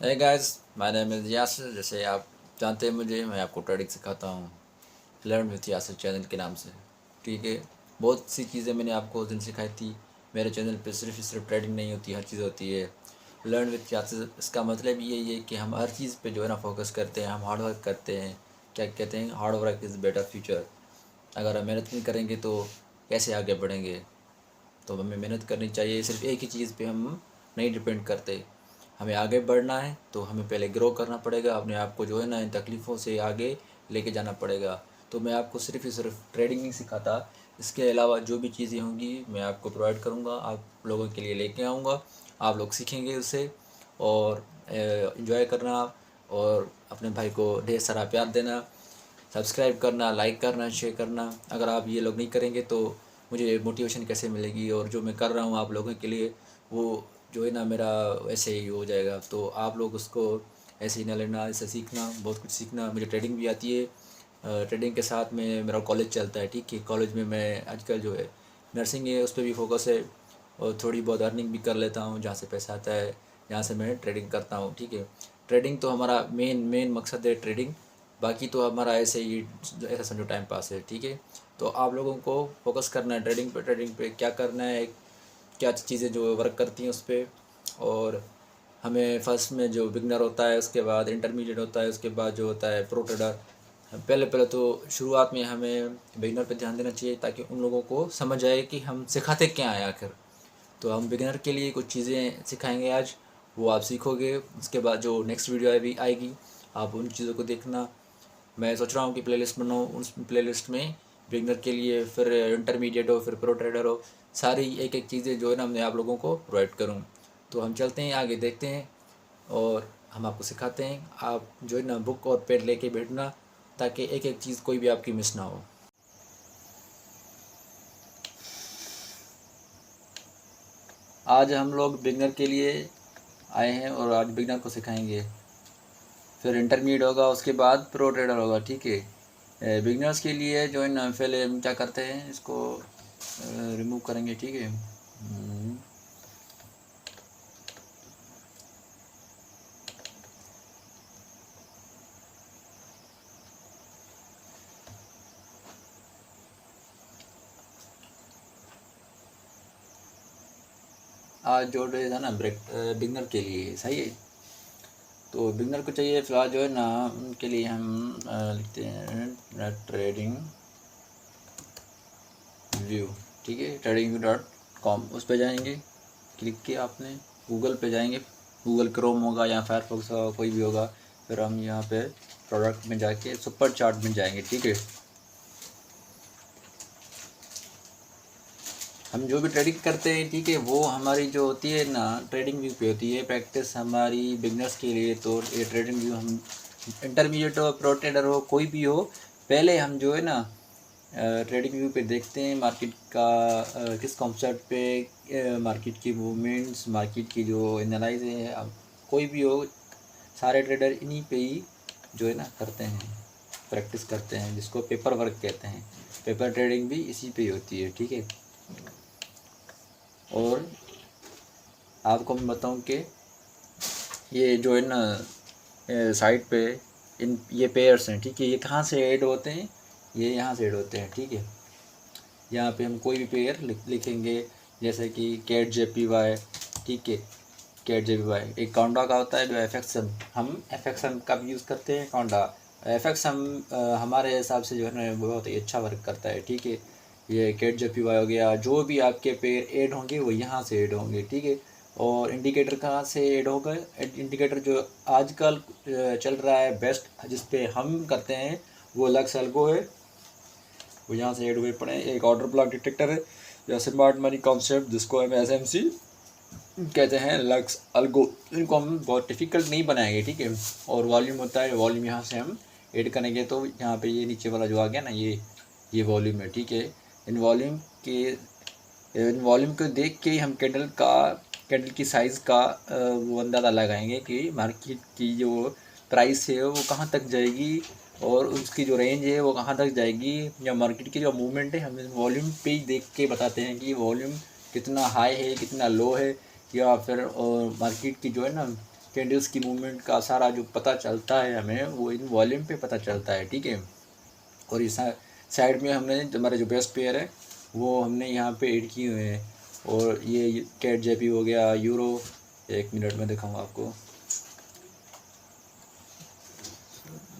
Hey guys, my name is Yasir. जैसे आप जानते हैं मुझे, मैं आपको ट्रेडिंग सिखाता हूँ लर्न विथ यासिर चैनल के नाम से। ठीक है, बहुत सी चीज़ें मैंने आपको उस दिन सिखाई थी। मेरे चैनल पे सिर्फ ट्रेडिंग नहीं होती, हर चीज़ होती है। लर्न विथ यासिर, इसका मतलब यही है कि हम हर चीज़ पे जो है ना फोकस करते हैं, हम हार्ड वर्क करते हैं। क्या कहते हैं, hard work is better future. अगर हम मेहनत नहीं करेंगे तो कैसे आगे बढ़ेंगे। तो हमें मेहनत करनी चाहिए, सिर्फ एक ही चीज़ पे हम नहीं डिपेंड करते। हमें आगे बढ़ना है तो हमें पहले ग्रो करना पड़ेगा, अपने आप को जो है ना इन तकलीफ़ों से आगे लेके जाना पड़ेगा। तो मैं आपको सिर्फ ही सिर्फ ट्रेडिंग नहीं सिखाता, इसके अलावा जो भी चीज़ें होंगी मैं आपको प्रोवाइड करूँगा, आप लोगों के लिए लेके आऊँगा। आप लोग सीखेंगे उससे और इन्जॉय करना, और अपने भाई को ढेर सारा प्यार देना, सब्सक्राइब करना, लाइक करना, शेयर करना। अगर आप ये लोग नहीं करेंगे तो मुझे मोटिवेशन कैसे मिलेगी, और जो मैं कर रहा हूँ आप लोगों के लिए वो जो है ना मेरा वैसे ही हो जाएगा। तो आप लोग उसको ऐसे ही ना लेना, इससे सीखना, बहुत कुछ सीखना। मुझे ट्रेडिंग भी आती है, ट्रेडिंग के साथ में मेरा कॉलेज चलता है। ठीक है, कॉलेज में मैं आजकल जो है नर्सिंग है उस पर भी फोकस है, और थोड़ी बहुत अर्निंग भी कर लेता हूँ जहाँ से पैसा आता है, जहाँ से मैं ट्रेडिंग करता हूँ। ठीक है, ट्रेडिंग तो हमारा मेन मकसद है ट्रेडिंग, बाकी तो हमारा ऐसे ही ऐसा समझो टाइम पास है। ठीक है, तो आप लोगों को फोकस करना है ट्रेडिंग पे क्या करना है, क्या चीज़ें जो वर्क करती हैं उस पर। और हमें फर्स्ट में जो बिगनर होता है, उसके बाद इंटरमीडिएट होता है, उसके बाद जो होता है प्रो ट्रेडर। पहले पहले तो शुरुआत में हमें बिगनर पे ध्यान देना चाहिए, ताकि उन लोगों को समझ आए कि हम सिखाते क्या हैं आखिर। तो हम बिगिनर के लिए कुछ चीज़ें सिखाएंगे आज, वो आप सीखोगे। उसके बाद जो नेक्स्ट वीडियो अभी आएगी, आप उन चीज़ों को देखना। मैं सोच रहा हूँ कि प्लेलिस्ट बनाऊँ, उस प्लेलिस्ट में बिगनर के लिए, फिर इंटरमीडिएट हो, फिर प्रो ट्रेडर हो, सारी एक एक चीज़ें जो है ना मैं आप लोगों को प्रोवाइड करूँ। तो हम चलते हैं आगे, देखते हैं, और हम आपको सिखाते हैं। आप जो है ना बुक और पेन लेके बैठना, ताकि एक एक चीज़ कोई भी आपकी मिस ना हो। आज हम लोग बिगनर के लिए आए हैं, और आज बिगनर को सिखाएंगे, फिर इंटरमीडिएट होगा, उसके बाद प्रो ट्रेडर होगा। ठीक है, बिगनर्स के लिए जो है ना पहले हम क्या करते हैं, इसको रिमूव करेंगे। ठीक है, आज जो डे था ना ब्रेक बिगनर के लिए सही है। तो बिगनर को चाहिए फिलहाल जो है ना, उनके लिए हम लिखते हैं ट्रेडिंग व्यू। ठीक है, tradingview.com, उस पर जाएंगे। क्लिक किया आपने, गूगल पे जाएंगे, गूगल क्रोम होगा या फायरफॉक्स होगा, कोई भी होगा। फिर हम यहाँ पे प्रोडक्ट में जाके सुपर चार्ट में जाएंगे। ठीक है, हम जो भी ट्रेडिंग करते हैं, ठीक है, वो हमारी जो होती है ना ट्रेडिंग व्यू पे होती है। प्रैक्टिस हमारी बिगनर्स के लिए, तो ये ट्रेडिंग व्यू हम इंटरमीडिएट हो, प्रो ट्रेडर हो, कोई भी हो, पहले हम जो है ना ट्रेडिंग व्यू पे देखते हैं मार्केट का किस कॉन्सेप्ट पे मार्केट की मूवमेंट्स, मार्केट की जो एनालाइज है, अब कोई भी हो, सारे ट्रेडर इन्हीं पे ही जो है ना करते हैं, प्रैक्टिस करते हैं, जिसको पेपर वर्क कहते हैं। पेपर ट्रेडिंग भी इसी पे ही होती है। ठीक है, और आपको मैं बताऊं कि ये जो है ना साइट पे इन ये पेयर्स हैं। ठीक है, ये कहाँ से ऐड होते हैं, ये यहाँ से ऐड होते हैं। ठीक है, यहाँ पे हम कोई भी पेयर लिखेंगे, जैसे कि कैट JPY। ठीक है, कैट JPY एक काउंडा का होता है, जो FXM, हम FXM का भी यूज़ करते हैं। काउंडा FXM हमारे हिसाब से जो है ना बहुत ही अच्छा वर्क करता है। ठीक है, ये कैट JPY हो गया, जो भी आपके पेयर ऐड होंगे वो यहाँ से ऐड होंगे। ठीक है, और इंडिकेटर कहाँ से ऐड होगा, इंडिकेटर जो आजकल चल रहा है बेस्ट, जिस पे हम करते हैं, वो लक्स एल्गो है, वो यहाँ से ऐड हुए पड़े हैं। एक ऑर्डर ब्लॉक डिटेक्टर है, या स्मार्ट मनी कॉन्सेप्ट, जिसको हम SMC कहते हैं, लक्स अल्गो, इनको हम बहुत डिफ़िकल्ट नहीं बनाएंगे। ठीक है, और वॉल्यूम होता है, वॉल्यूम यहाँ से हम ऐड करेंगे, तो यहाँ पे ये नीचे वाला जो आ गया ना, ये वॉल्यूम है। ठीक है, इन वॉल्यूम के इन वॉल्यूम को देख के ही हम कैंडल की साइज़ का वो अंदाज़ा लगाएंगे कि मार्केट की जो प्राइस है वो कहाँ तक जाएगी, और उसकी जो रेंज है वो कहाँ तक जाएगी, या मार्केट की जो मूवमेंट है हम वॉल्यूम पे ही देख के बताते हैं कि वॉल्यूम कितना हाई है, कितना लो है, या फिर मार्केट की जो है ना कैंडल्स की मूवमेंट का सारा जो पता चलता है हमें वो इन वॉल्यूम पे पता चलता है, ठीक है। और इस साइड में हमने हमारे जो बेस्ट पेयर है वो हमने यहाँ पे ऐड किए हुए हैं। और ये कैट जेपी हो गया, यूरो, 1 मिनट में दिखाऊंगा आपको,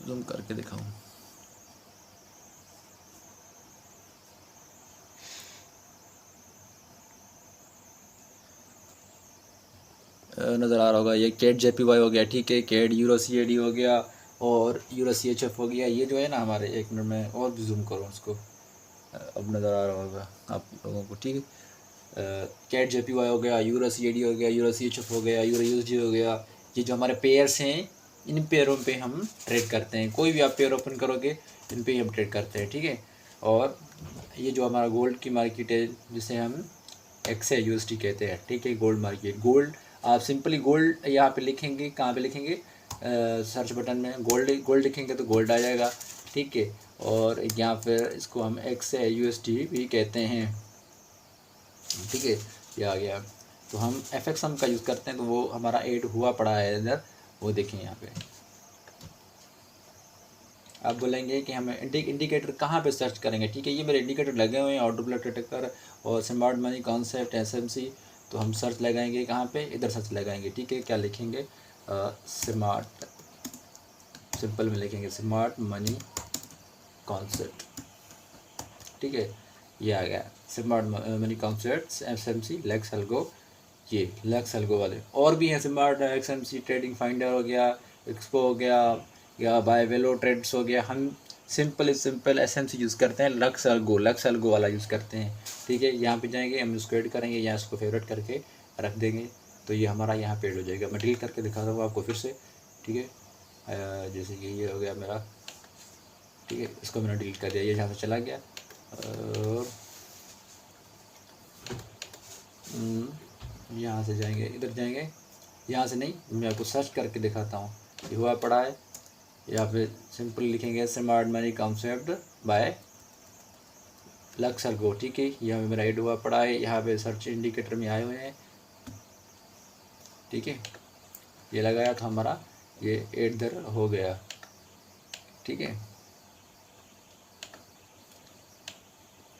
जूम करके दिखाऊँ। नज़र आ रहा होगा, ये कैट जेपीवाई हो गया, ठीक है। कैट यूरो सीएडी हो गया और यूरो सीएचएफ हो गया। ये जो है ना हमारे, 1 मिनट में और भी जूम करूँ उसको, अब नज़र आ रहा होगा आप लोगों को, ठीक है। कैट जेपीवाई हो गया, यूरो सीएडी हो गया, यूरो सीएचएफ हो गया, यूरो यूएसडी हो गया। ये जो हमारे पेयर्स हैं, इन पेयरों पे हम ट्रेड करते हैं। कोई भी आप पेयर ओपन करोगे इन पे ही हम ट्रेड करते हैं, ठीक है। और ये जो हमारा गोल्ड की मार्केट है जिसे हम एक्सए यूएसडी कहते हैं, ठीक है। गोल्ड मार्केट, गोल्ड आप सिंपली गोल्ड यहाँ पे लिखेंगे, कहाँ पे लिखेंगे, सर्च बटन में गोल्ड गोल्ड लिखेंगे तो गोल्ड आ जाएगा, ठीक है। और यहाँ फिर इसको हम एक्सए यूएसडी भी कहते हैं, ठीक है। ये आ गया। तो हम एफएक्स हम का यूज़ करते हैं तो वो हमारा ऐड हुआ पड़ा है इधर, वो देखें यहाँ पे। आप बोलेंगे कि हमें इंडिकेटर कहाँ पे सर्च करेंगे, ठीक है। ये मेरे इंडिकेटर लगे हुए हैं, ऑर्डर ब्लॉक डिटेक्टर और स्मार्ट मनी कॉन्सेप्ट, एसएमसी। तो हम सर्च लगाएंगे कहाँ पे, इधर सर्च लगाएंगे, ठीक है। क्या लिखेंगे, स्मार्ट, सिंपल में लिखेंगे स्मार्ट मनी कॉन्सेप्ट, ठीक है। ये आ गया smart money concept, SMC, LuxAlgo. ये लेक्स एल्गो वाले और भी हैं, स्मार्ट एक्सएमसी ट्रेडिंग फाइंडर हो गया, एक्सपो हो गया, या बाय वेलो ट्रेड्स हो गया। हम सिंपल एसएमसी यूज़ करते हैं, लक्स एल्गो वाला यूज़ करते हैं, ठीक है। यहाँ पे जाएंगे, हम इसको ऐड करेंगे या इसको फेवरेट करके रख देंगे तो ये हमारा यहाँ पे ऐड हो जाएगा। मैं डिलीट करके दिखाता हूँ आपको फिर से, ठीक है। जैसे कि ये हो गया मेरा, ठीक है। इसको मैंने डिलीट कर दिया, ये यहाँ से चला गया। और यहाँ से जाएंगे, इधर जाएंगे, यहाँ से नहीं, मैं आपको सर्च करके दिखाता हूँ। ये हुआ पड़ा है, यहाँ पे सिंपल लिखेंगे smart money concept bye lux algo, ठीक है। यहाँ पे मेरा ऐड हुआ पड़ा है, यहाँ पे सर्च इंडिकेटर में आए हुए हैं, ठीक है। ये लगाया था हमारा, ये ऐड इधर हो गया, ठीक है।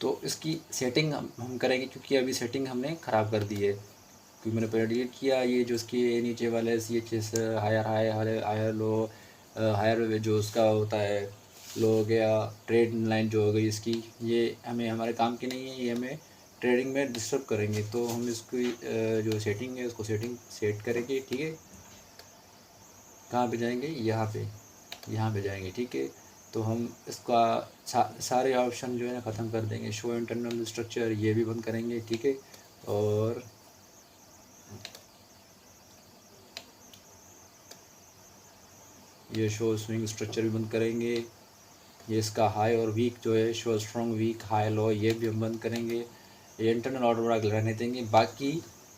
तो इसकी सेटिंग हम करेंगे, क्योंकि अभी सेटिंग हमने ख़राब कर दी है, क्योंकि मैंने पहले डिलीट किया। ये जो इसके नीचे वाले CHS हायर लो, हायर जो उसका होता है लो हो गया, ट्रेड लाइन जो हो गई इसकी, ये हमें हमारे काम की नहीं है, ये हमें ट्रेडिंग में डिस्टर्ब करेंगे। तो हम इसकी जो सेटिंग है उसको सेट करेंगे, ठीक है। कहाँ पे जाएंगे, यहाँ पे जाएंगे, ठीक है। तो हम इसका सारे ऑप्शन जो है ना ख़त्म कर देंगे। शो इंटरनल स्ट्रक्चर ये भी बंद करेंगे, ठीक है। और ये शो स्विंग स्ट्रक्चर भी बंद करेंगे। ये इसका हाई और वीक जो है, show strong week high low, ये भी हम बंद करेंगे। ये इंटरनल ऑर्डर ब्लॉक रहने देंगे, बाकी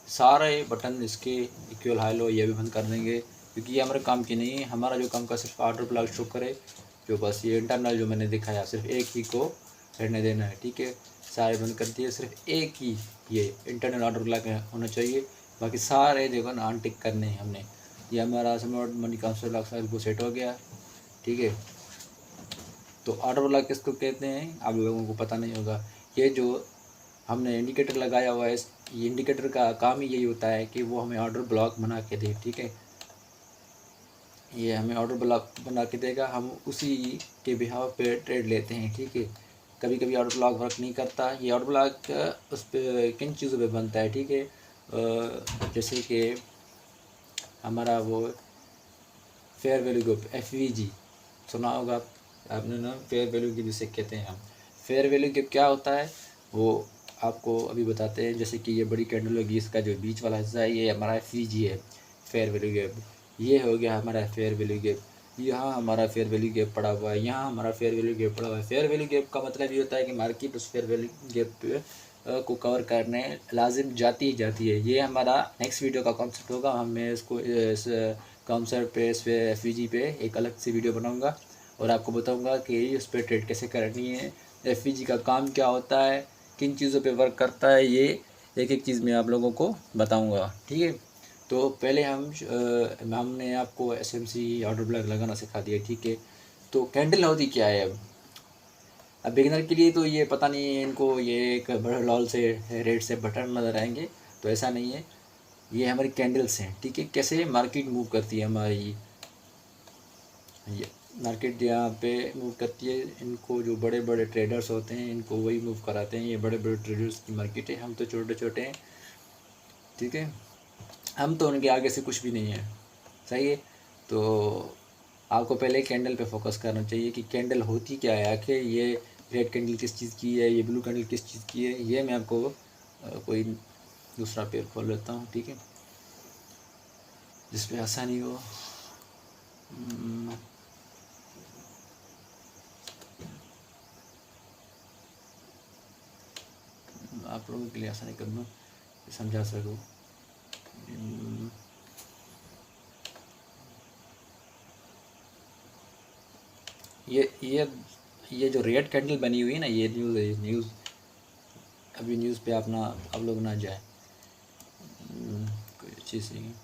सारे बटन इसके इक्वल हाई लो ये भी बंद कर देंगे, क्योंकि ये हमारे काम की नहीं है। हमारा जो काम का सिर्फ ऑर्डर ब्लॉक शो करे, जो बस ये इंटरनल जो मैंने दिखाया सिर्फ एक ही को रहने देना है, ठीक है। सारे बंद कर दिए, सिर्फ एक ही ये इंटरनल ऑर्डर ब्लॉक होना चाहिए, बाकी सारे देखो ना अनटिक करने हैं हमने। ये हमारा स्मार्ट मनी कॉन्सेप्ट को सेट हो गया, ठीक है। तो ऑर्डर ब्लॉक किसको कहते हैं आप लोगों को पता नहीं होगा। ये जो हमने इंडिकेटर लगाया हुआ है, ये इंडिकेटर का काम ही यही होता है कि वो हमें ऑर्डर ब्लॉक बना के दे, ठीक है। ये हमें ऑर्डर ब्लॉक बना के देगा, हम उसी के बिहाव पे ट्रेड लेते हैं, ठीक है। कभी कभी ऑर्डर ब्लॉक वर्क नहीं करता। ये ऑर्डर ब्लॉक उस पर किन चीज़ों पे बनता है, ठीक है। जैसे कि हमारा वो फेयर वैल्यू ग्रुप FVG सुना होगा आपने ना, फेयर वैल्यू गिव जिसे कहते हैं हम। फेयर वैल्यू गिव क्या होता है वो आपको अभी बताते हैं। जैसे कि ये बड़ी कैंडल होगी, इसका जो बीच वाला हिस्सा है ये हमारा FVG है, फेयर वैल्यू गिव। ये हो गया हमारा फेयर वैल्यू गिव। यहाँ हमारा फेयर वैल्यू गिव पड़ा हुआ है, यहाँ हमारा फेयर वैल्यू गिव पड़ा हुआ है। फेयर वैल्यू गिव का मतलब ये होता है कि मार्केट उस फेयर वैल्यू गिव को कवर करने लाजिम जाती है। ये हमारा नेक्स्ट वीडियो का कॉन्सेप्ट होगा। मैं इसको इस कॉन्सेप्ट पे, इस FVG पे एक अलग से वीडियो बनाऊंगा और आपको बताऊंगा कि उस पर ट्रेड कैसे करनी है, FVG का काम क्या होता है, किन चीज़ों पे वर्क करता है, ये एक एक चीज़ मैं आप लोगों को बताऊंगा, ठीक है। तो पहले हमने आपको SMC ऑर्डर ब्लॉक लगाना सिखा दिया, ठीक है। तो कैंडल होती क्या है? अब बिगिनर के लिए तो ये पता नहीं है, इनको ये एक बड़े लॉल से रेड से बटन नज़र आएंगे, तो ऐसा नहीं है। ये हमारी कैंडल्स हैं, ठीक है। कैसे मार्केट मूव करती है हमारी, ये मार्केट यहाँ पे मूव करती है। इनको जो बड़े बड़े ट्रेडर्स होते हैं इनको वही मूव कराते हैं, ये बड़े बड़े ट्रेडर्स की मार्केट है, हम तो छोटे छोटे हैं, ठीक है। हम तो उनके आगे से कुछ भी नहीं है, सही है। तो आपको पहले कैंडल पे फोकस करना चाहिए कि कैंडल होती क्या है आखिर। ये रेड कैंडल किस चीज़ की है, ये ब्लू कैंडल किस चीज़ की है, ये मैं आपको कोई दूसरा पेज खोल लेता हूँ, ठीक है, जिस पे आसानी हो। आप लोगों के लिए आसानी कर दूँ, समझा सकूँ। ये जो रेड कैंडल बनी हुई है ना, ये न्यूज़ अभी न्यूज़ पे आप लोग ना जाए, कोई अच्छी सी।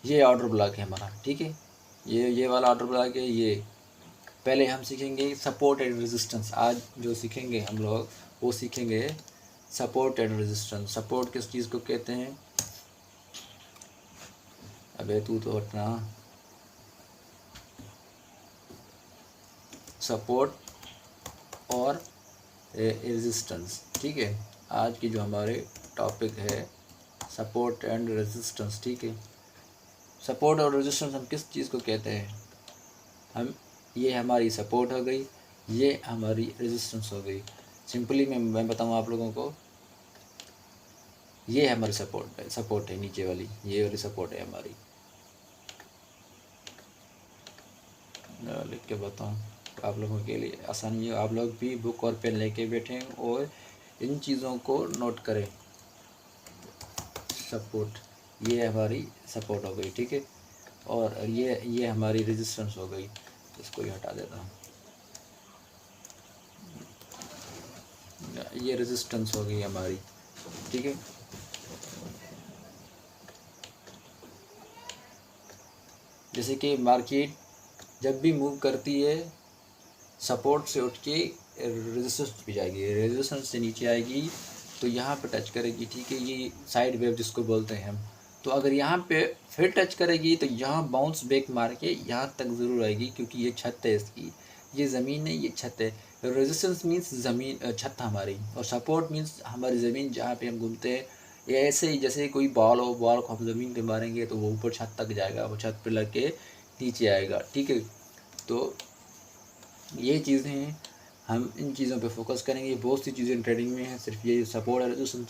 ये ऑर्डर ब्लॉक है हमारा, ठीक है। ये वाला ऑर्डर ब्लॉक है। ये पहले हम सीखेंगे सपोर्ट एंड रेजिस्टेंस। आज जो सीखेंगे हम लोग वो सीखेंगे सपोर्ट एंड रेजिस्टेंस। सपोर्ट किस चीज़ को कहते हैं? अबे तू तो हटना। सपोर्ट और रेजिस्टेंस, ठीक है। आज की जो हमारे टॉपिक है सपोर्ट एंड रेजिस्टेंस, ठीक है। सपोर्ट और रेजिस्टेंस हम किस चीज़ को कहते हैं? हम ये हमारी सपोर्ट हो गई, ये हमारी रेजिस्टेंस हो गई। सिंपली मैं बताऊँ आप लोगों को, ये हमारी सपोर्ट है नीचे वाली, ये वाली सपोर्ट है हमारी। लिख के बताऊँ आप लोगों के लिए आसानी है, आप लोग भी बुक और पेन लेके बैठें और इन चीज़ों को नोट करें। सपोर्ट, ये हमारी सपोर्ट हो गई, ठीक है। और ये हमारी रेजिस्टेंस हो गई, इसको ही हटा देता हूँ। ये रेजिस्टेंस हो गई हमारी, ठीक है। जैसे कि मार्केट जब भी मूव करती है सपोर्ट से उठ के रेजिस्टेंस पे जाएगी, रेजिस्टेंस से नीचे आएगी तो यहाँ पे टच करेगी, ठीक है। ये साइड वेव जिसको बोलते हैं हम। तो अगर यहाँ पे फिर टच करेगी तो यहाँ बाउंस बैक मार के यहाँ तक ज़रूर आएगी, क्योंकि ये छत है इसकी, ये ज़मीन है, ये छत है। रेजिस्टेंस मीन्स ज़मीन, छत हमारी, और सपोर्ट मीन्स हमारी ज़मीन जहाँ पे हम घूमते हैं। ये ऐसे ही जैसे कोई बॉल हो, बॉल को हम ज़मीन पे मारेंगे तो वो ऊपर छत तक जाएगा, वो छत पे लग के नीचे आएगा, ठीक है। तो ये चीज़ें हैं, हम इन चीज़ों पे फोकस करेंगे। बहुत सी चीज़ें ट्रेडिंग में हैं, सिर्फ ये सपोर्ट और रेजिस्टेंस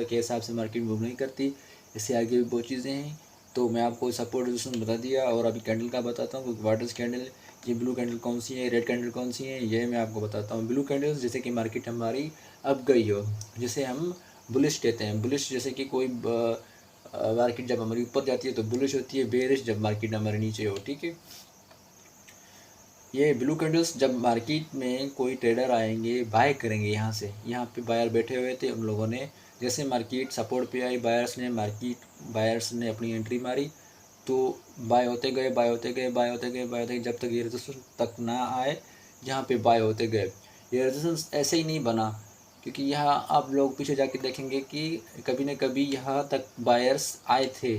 के हिसाब से मार्केट मूव नहीं करती, इससे आगे भी बहुत चीज़ें हैं। तो मैं आपको सपोर्ट रेजिस्टेंस बता दिया, और अभी कैंडल का बताता हूँ। वाटर्स कैंडल, ये ब्लू कैंडल कौन सी है, रेड कैंडल कौन सी है, ये मैं आपको बताता हूँ। ब्लू कैंडल्स जैसे कि मार्केट हमारी अब गई हो, जिसे हम बुलिश कहते हैं। बुलिश जैसे कि कोई मार्केट जब हमारी ऊपर जाती है तो बुलिश होती है, बेरिश जब मार्केट हमारे नीचे हो, ठीक है। ये ब्लू कैंडल्स जब मार्केट में कोई ट्रेडर आएंगे, बाय करेंगे, यहाँ पे बायर बैठे हुए थे, उन लोगों ने जैसे मार्केट सपोर्ट पे आई, बायर्स ने अपनी एंट्री मारी, तो बाय होते गए, बाय होते गए, बाय होते गए, बाय होते गए, जब तक ये रेजिस्टेंस तक ना आए, यहाँ पे बाय होते गए। ये रेजिस्टेंस ऐसे ही नहीं बना, क्योंकि यहाँ आप लोग पीछे जाके देखेंगे कि कभी न कभी यहाँ तक बायर्स आए थे,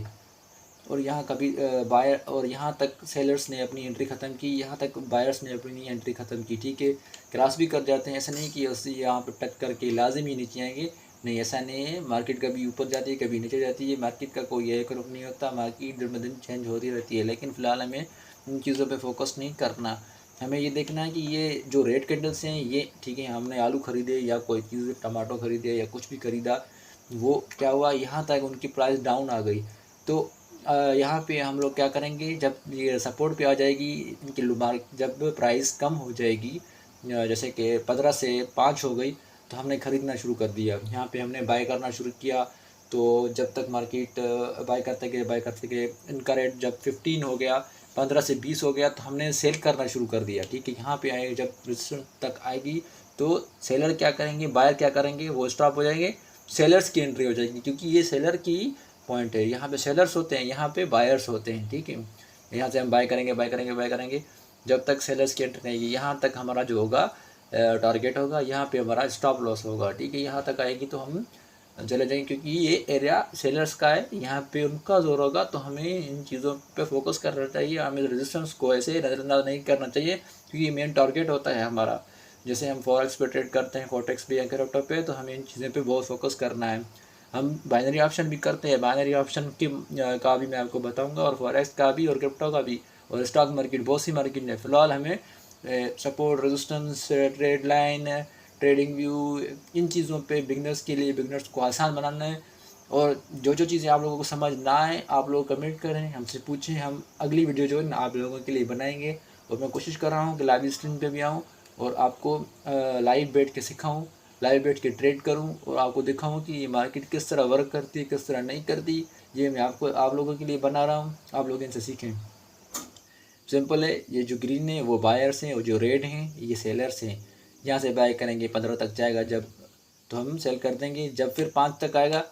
और यहाँ कभी बायर, और यहाँ तक सेलर्स ने अपनी एंट्री ख़त्म की, यहाँ तक बायर्स ने अपनी एंट्री ख़त्म की, ठीक है। क्रॉस भी कर जाते हैं, ऐसा नहीं कि उससे यहाँ पर टच करके लाजिम ही नीचे आएंगे, नहीं, ऐसा नहीं है। मार्केट कभी ऊपर जाती है, कभी नीचे जाती है, मार्केट का कोई एक रुख नहीं होता, मार्केट दिन ब दिन चेंज होती रहती है। लेकिन फ़िलहाल हमें इन चीज़ों पर फोकस नहीं करना, हमें ये देखना है कि ये जो रेड कैंडल्स हैं ये, ठीक है, हमने आलू ख़रीदे या कोई चीज़ टमाटो ख़रीदे या कुछ भी ख़रीदा, वो क्या हुआ, यहाँ तक उनकी प्राइस डाउन आ गई। तो यहाँ पे हम लोग क्या करेंगे, जब ये सपोर्ट पे आ जाएगी इनकी जब प्राइस कम हो जाएगी, जैसे कि 15 से 5 हो गई, तो हमने ख़रीदना शुरू कर दिया, यहाँ पे हमने बाय करना शुरू किया। तो जब तक मार्केट बाय करते गए, इनका रेट जब 15 हो गया, 15 से 20 हो गया, तो हमने सेल करना शुरू कर दिया, ठीक है। यहाँ पे आए जब रेजिस्टेंस तक आएगी तो सेलर क्या करेंगे, बायर क्या करेंगे, वो स्टॉप हो जाएंगे, सेलर्स की एंट्री हो जाएगी, क्योंकि ये सेलर की पॉइंट है। यहाँ पे सेलर्स होते हैं, यहाँ पे बायर्स होते हैं, ठीक है। यहाँ से हम बाय करेंगे बाय करेंगे बाय करेंगे, जब तक सेलर्स की एंट्री नहीं आएगी। यहाँ तक हमारा जो होगा टारगेट होगा, यहाँ पे हमारा स्टॉप लॉस होगा, ठीक है। यहाँ तक आएगी तो हम चले जाएंगे, क्योंकि ये एरिया सेलर्स का है, यहाँ पे उनका जोर होगा। तो हमें इन चीज़ों पे फोकस करना चाहिए, हमें रेजिस्टेंस को ऐसे नज़रअंदाज नहीं करना चाहिए, क्योंकि ये मेन टारगेट होता है हमारा। जैसे हम फॉरेक्स पे ट्रेड करते हैं, कोटेक्स पे या क्रिप्टो पे, तो हमें इन चीज़ों पे बहुत फोकस करना है। हम बाइनरी ऑप्शन भी करते हैं, बाइनरी ऑप्शन की का भी मैं आपको बताऊंगा, और फॉरेक्स का भी और क्रिप्टो का भी, और स्टॉक मार्केट, बहुत सी मार्केट है। फिलहाल हमें support, resistance, trade line, trading view, इन चीज़ों पे बिगनर्स के लिए, बिगनर्स को आसान बनाना है। और जो जो चीज़ें आप लोगों को समझ ना आए, आप लोग कमेंट करें, हमसे पूछें, हम अगली वीडियो जो है ना आप लोगों के लिए बनाएंगे। और मैं कोशिश कर रहा हूँ कि लाइव स्ट्रीम पे भी आऊँ और आपको लाइव बैठ के सिखाऊँ, लाइव बैठ के ट्रेड करूँ, और आपको दिखाऊँ कि ये मार्केट किस तरह वर्क करती है, किस तरह नहीं करती। ये मैं आप लोगों के लिए बना रहा हूँ, आप लोग इनसे सीखें। सिंपल है, ये जो ग्रीन है वो बायर्स हैं, और जो रेड हैं ये सेलर्स हैं। यहाँ से बाय करेंगे, 15 तक जाएगा जब, तो हम सेल कर देंगे। जब फिर 5 तक आएगा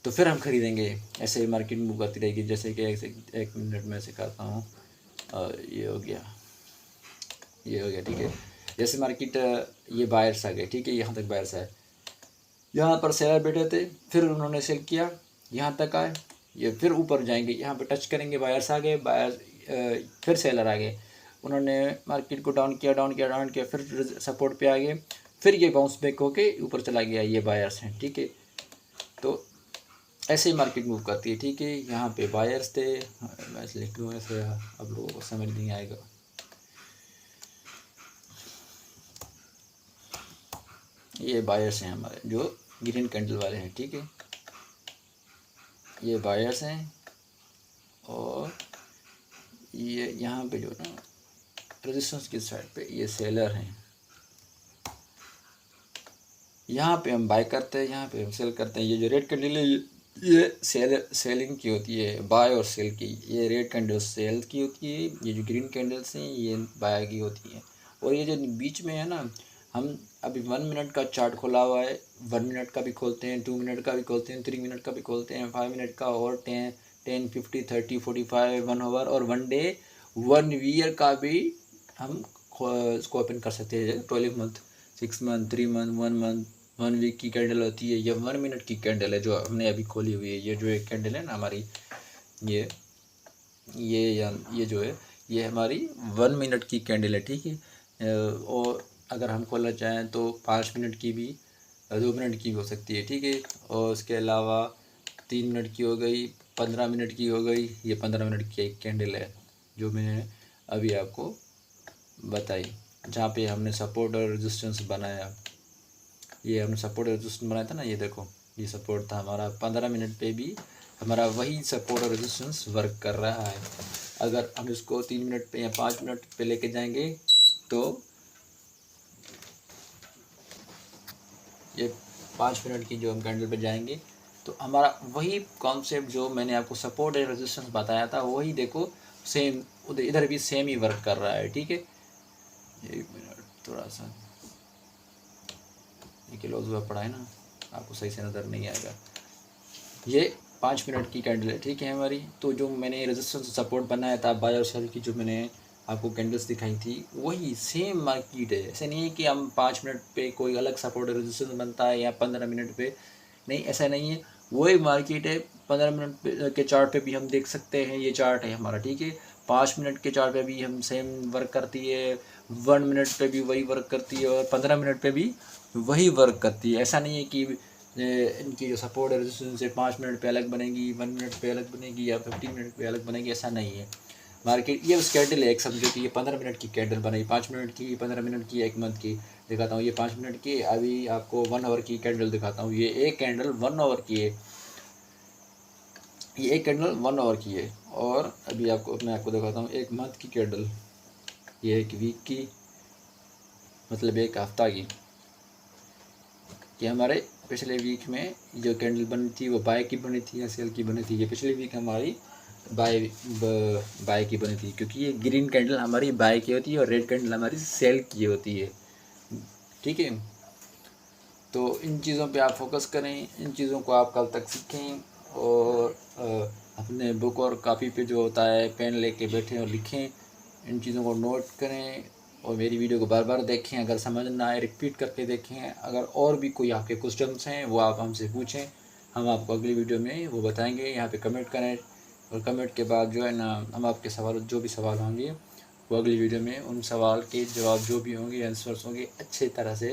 तो फिर हम खरीदेंगे। ऐसे ही मार्केट मूव करती रहेगी। जैसे कि एक मिनट में सिखाता हूँ। ये हो गया, ये हो गया, ठीक है। जैसे मार्केट ये बायर्स आ गए, ठीक है, यहाँ तक बायर्स आए, यहाँ पर सेलर बैठे थे, फिर उन्होंने सेल किया, यहाँ तक आए, ये फिर ऊपर जाएंगे, यहाँ पे टच करेंगे, बायर्स आ गए, बायर्स फिर सेलर आ गए, उन्होंने मार्केट को डाउन किया डाउन किया डाउन किया, फिर सपोर्ट पे आ गए, फिर ये बाउंस बैक होके ऊपर चला गया, ये बायर्स हैं, ठीक है। तो ऐसे ही मार्केट मूव करती है, ठीक है। यहाँ पे बायर्स थे, मैं लिख लूँ ऐसे, आप लोगों को समझ नहीं आएगा। ये बायर्स हैं हमारे, जो ग्रीन कैंडल वाले हैं, ठीक है, ये बायर्स हैं। और ये यहाँ पे जो ना रेजिस्टेंस की साइड पे ये सेलर हैं। यहाँ पे हम बाय करते हैं, यहाँ पे हम सेल करते हैं। ये जो रेड कैंडल है ये सेलिंग की होती है, बाय और सेल की। ये रेड कैंडल सेल की होती है, ये जो ग्रीन कैंडल्स हैं ये बाय की होती है। और ये जो बीच में है ना, हम अभी 1 मिनट का चार्ट खोला हुआ है, 1 मिनट का भी खोलते हैं, 2 मिनट का भी खोलते हैं, 3 मिनट का भी खोलते हैं, 5 मिनट का, और 10, 50, 30, 45, 1 आवर और 1 डे, 1 ईयर का भी हम इसको ओपन कर सकते हैं। 12 month, 6 month, 3 month, 1 month, 1 week की कैंडल होती है। ये 1 मिनट की कैंडल है जो हमने अभी खोली हुई है। ये जो एक कैंडल है ना हमारी, ये जो है ये हमारी 1 मिनट की कैंडल है, ठीक है। और अगर हम खोलना चाहें तो 5 मिनट की भी, 2 मिनट की भी हो सकती है, ठीक है। और उसके अलावा 3 मिनट की हो गई, 15 मिनट की हो गई। ये 15 मिनट की एक कैंडल है जो मैंने अभी आपको बताई, जहाँ पे हमने सपोर्ट और रेजिस्टेंस बनाया। ये हमने सपोर्ट और रेजिस्टेंस बनाया था ना, ये देखो, ये सपोर्ट था हमारा। 15 मिनट पे भी हमारा वही सपोर्ट और रेजिस्टेंस वर्क कर रहा है। अगर हम इसको 3 मिनट पे या 5 मिनट पे लेके जाएंगे तो ये 5 मिनट की जो हम कैंडल पे जाएंगे तो हमारा वही कॉन्सेप्ट जो मैंने आपको सपोर्ट और रेजिस्टेंस बताया था, वही देखो सेम इधर भी सेम ही वर्क कर रहा है, ठीक है। 1 मिनट, थोड़ा सा ये क्लोज हुआ पड़ा है ना, आपको सही से नज़र नहीं आएगा। ये 5 मिनट की कैंडल है, ठीक है हमारी। तो जो मैंने रेजिस्टेंस सपोर्ट बनाया था बाय और सेल की, जो मैंने आपको कैंडल्स दिखाई थी, वही सेम मार्केट है। ऐसा नहीं है कि हम 5 मिनट पे कोई अलग सपोर्ट और रेजिस्टेंस बनता है या 15 मिनट पे, नहीं, ऐसा नहीं है, वही मार्केट है। 15 मिनट के चार्ट पे भी हम देख सकते हैं, ये चार्ट है हमारा, ठीक है। 5 मिनट के चार्ट पे भी हम सेम वर्क करती है, 1 मिनट पे भी वही वर्क करती है, और 15 मिनट पे भी वही वर्क करती है। ऐसा नहीं है कि इनकी जो सपोर्ट है रेजिस्टेंस है 5 मिनट पे अलग बनेगी, 1 मिनट पे अलग बनेगी, या 15 मिनट पे अलग बनेगी, ऐसा नहीं है। मार्केट ये उस कैंडल है, एक समझो कि ये 15 मिनट की कैंडल बनाई, 5 मिनट की, 15 मिनट की, 1 मंथ की दिखाता हूँ। ये 5 मिनट की, अभी आपको 1 आवर की कैंडल दिखाता हूँ। ये एक कैंडल 1 आवर की है, ये एक कैंडल 1 आवर की है। और अभी मैं आपको दिखाता हूँ 1 मंथ की कैंडल, ये 1 वीक की, मतलब 1 हफ्ता की। कि हमारे पिछले वीक में जो कैंडल बनी थी वो बाय की बनी थी या सेल की बनी थी। ये पिछले वीक हमारी बाय की बनी थी, क्योंकि ये ग्रीन कैंडल हमारी बाय की होती है और रेड कैंडल हमारी सेल की होती है। ठीक है। तो इन चीज़ों पे आप फोकस करें, इन चीज़ों को आप कल तक सीखें और अपने बुक और कापी पे जो होता है पेन लेके बैठें और लिखें, इन चीज़ों को नोट करें और मेरी वीडियो को बार बार देखें। अगर समझ ना आए रिपीट करके देखें। अगर और भी कोई आपके क्वेश्चंस हैं वो आप हमसे पूछें, हम आपको अगली वीडियो में वो बताएंगे। यहाँ पे कमेंट करें और कमेंट के बाद जो है ना हम आपके सवाल जो भी सवाल होंगे वो अगली वीडियो में उन सवाल के जवाब जो भी होंगे आंसर्स होंगे अच्छे तरह से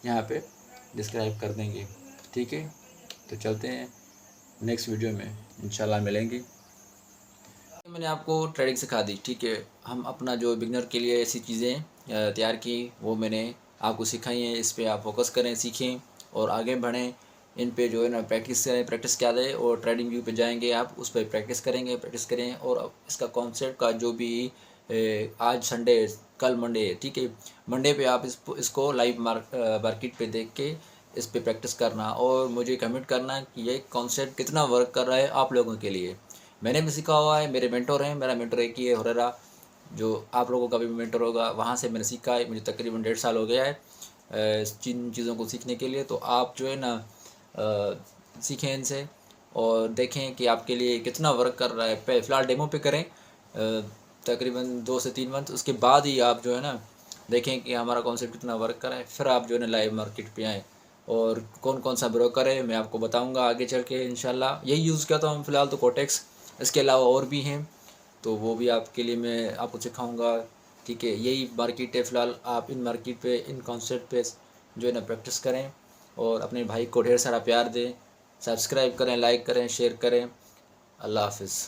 यहाँ पे डिस्क्राइब कर देंगे। ठीक है, तो चलते हैं नेक्स्ट वीडियो में इंशाल्लाह मिलेंगे। मैंने आपको ट्रेडिंग सिखा दी, ठीक है। हम अपना जो बिगनर के लिए ऐसी चीज़ें तैयार की वो मैंने आपको सिखाई हैं। इस पे आप फोकस करें, सीखें और आगे बढ़ें। इन पे जो है ना प्रैक्टिस करें, प्रैक्टिस क्या है और ट्रेडिंग व्यू पे जाएंगे आप, उस पर प्रैक्टिस करेंगे, प्रैक्टिस करें। और इसका कॉन्सेप्ट का जो भी आज संडे कल मंडे है, ठीक है, मंडे पे आप इसको लाइव मार्केट पे देख के इस पे प्रैक्टिस करना और मुझे कमेंट करना कि ये कॉन्सेप्ट कितना वर्क कर रहा है आप लोगों के लिए। मैंने भी सीखा हुआ है, मेरे मेंटर हैं, मेरा मेंटर एक ही है हुरैरा, जो आप लोगों का भी मेंटर होगा, वहाँ से मैंने सीखा है। मुझे तकरीबन 1.5 साल हो गया है जिन चीज़ों को सीखने के लिए। तो आप जो है ना सीखें इनसे और देखें कि आपके लिए कितना वर्क कर रहा है। फ़िलहाल डेमो पे करें तकरीबन 2 से 3 मंथ, उसके बाद ही आप जो है ना देखें कि हमारा कॉन्सेप्ट कितना वर्क कर रहा है। फिर आप जो है ना लाइव मार्केट पे आएँ और कौन कौन सा ब्रोकर है मैं आपको बताऊंगा आगे चल के इंशाल्लाह। यही यूज़ करता हूँ फ़िलहाल तो कोटेक्स, इसके अलावा और भी हैं तो वो भी आपके लिए मैं आपको सिखाऊंगा। ठीक है, यही मार्केट है फ़िलहाल। आप इन मार्केट पे इन कॉन्सेप्ट पे जो है ना प्रैक्टिस करें और अपने भाई को ढेर सारा प्यार दें। सब्सक्राइब करें, लाइक करें, शेयर करें। अल्लाह हाफिज़।